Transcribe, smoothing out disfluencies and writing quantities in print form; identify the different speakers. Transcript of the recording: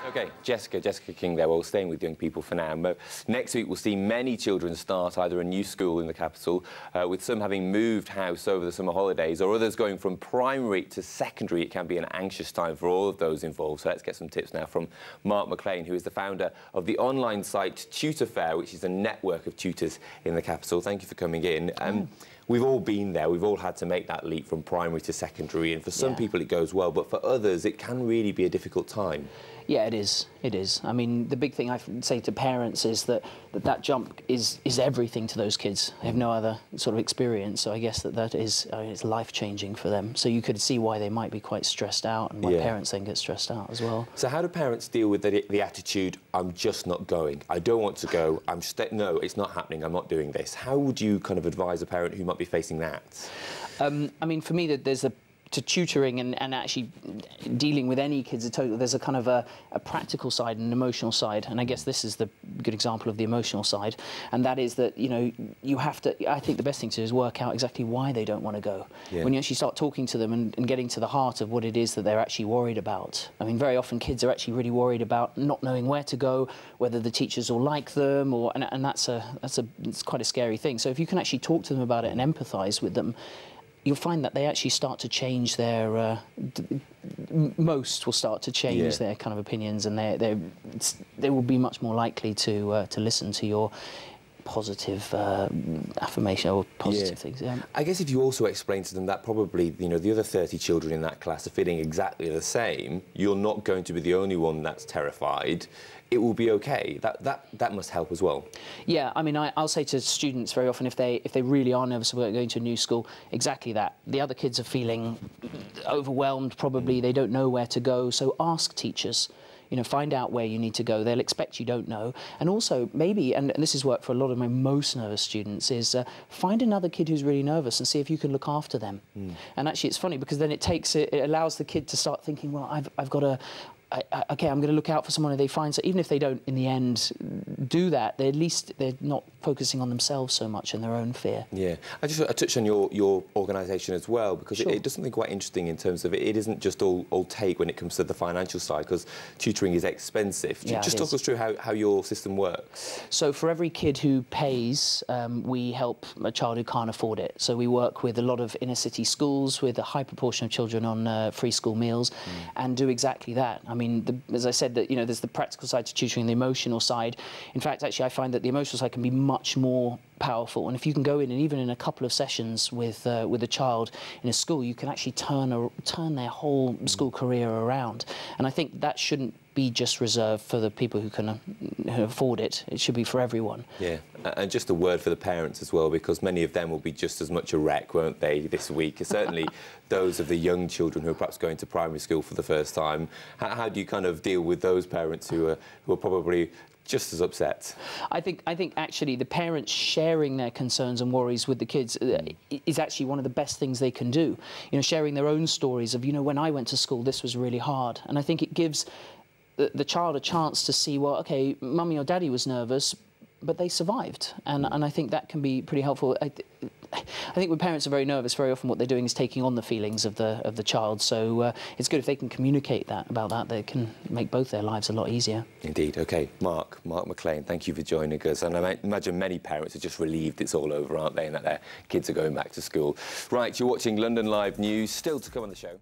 Speaker 1: OK, Jessica King there. Well, staying with young people for now. Next week, we'll see many children start either a new school in the capital, with some having moved house over the summer holidays, or others going from primary to secondary. It can be an anxious time for all of those involved. So let's get some tips now from Mark Maclaine, who is the founder of the online site Tutorfair, which is a network of tutors in the capital. Thank you for coming in. We've all been there. We've all had to make that leap from primary to secondary, and for some people it goes well, but for others it can really be a difficult time.
Speaker 2: Yeah, it is. It is. I mean, the big thing I say to parents is that jump is everything to those kids. They have no other sort of experience, so I guess that is it's life-changing for them. So you could see why they might be quite stressed out, and why parents then get stressed out as well.
Speaker 1: So how do parents deal with the attitude, I'm just not going, I don't want to go, no, it's not happening, I'm not doing this? How would you kind of advise a parent who might be facing that?
Speaker 2: I mean, for me, there's to tutoring and actually dealing with any kids, there's a kind of a practical side and an emotional side, and I guess this is the good example of the emotional side, and that is that, you know, you have to, I think the best thing to do is work out exactly why they don't want to go. When you actually start talking to them and getting to the heart of what it is that they're actually worried about. I mean, very often kids are actually really worried about not knowing where to go, whether the teachers will like them, and it's quite a scary thing. So if you can actually talk to them about it and empathise with them, you'll find that they actually start to change their, most will start to change their kind of opinions, and they will be much more likely to listen to your positive affirmation or positive things.
Speaker 1: I guess if you also explain to them that probably, you know, the other 30 children in that class are feeling exactly the same, you're not going to be the only one that's terrified, it will be okay. That must help as well. Yeah,
Speaker 2: I mean, I'll say to students very often, if they really are nervous about going to a new school, exactly that. The other kids are feeling overwhelmed, probably. They don't know where to go, so ask teachers. You know, find out where you need to go. They'll expect you don't know. And also, maybe, and this has worked for a lot of my most nervous students, is find another kid who's really nervous and see if you can look after them. And actually, it's funny, because then it allows the kid to start thinking, well, I've got to... OK, I'm going to look out for someone who they find. So even if they don't, in the end, do that, at least they're not focusing on themselves so much and their own fear. Yeah.
Speaker 1: I touched on your organisation as well, because it does something quite interesting in terms of it isn't just all take when it comes to the financial side, because tutoring is expensive. Just talk us through how your system works.
Speaker 2: So for every kid who pays, we help a child who can't afford it. So we work with a lot of inner-city schools with a high proportion of children on free school meals, and do exactly that. I mean, as I said, that, you know, there's the practical side to tutoring, the emotional side. In fact, actually, I find that the emotional side can be much more powerful. And if you can go in, and even in a couple of sessions with a child in a school, you can actually turn their whole school career around. And I think that shouldn't be just reserved for the people who can afford it. It should be for everyone.
Speaker 1: Yeah, and just a word for the parents as well, because many of them will be just as much a wreck, won't they, this week? Certainly those of the young children who are perhaps going to primary school for the first time. How do you kind of deal with those parents who are probably just as upset?
Speaker 2: I think actually the parents sharing their concerns and worries with the kids is actually one of the best things they can do. You know, sharing their own stories of, you know, when I went to school, this was really hard. And I think it gives the child a chance to see, well, OK, mummy or daddy was nervous, but they survived. And I think that can be pretty helpful. I think when parents are very nervous, very often what they're doing is taking on the feelings of the child. So it's good if they can communicate about that. They can make both their lives a lot easier.
Speaker 1: Indeed. OK, Mark Maclaine, thank you for joining us. And I imagine many parents are just relieved it's all over, aren't they, and that their kids are going back to school. Right, you're watching London Live News. Still to come on the show.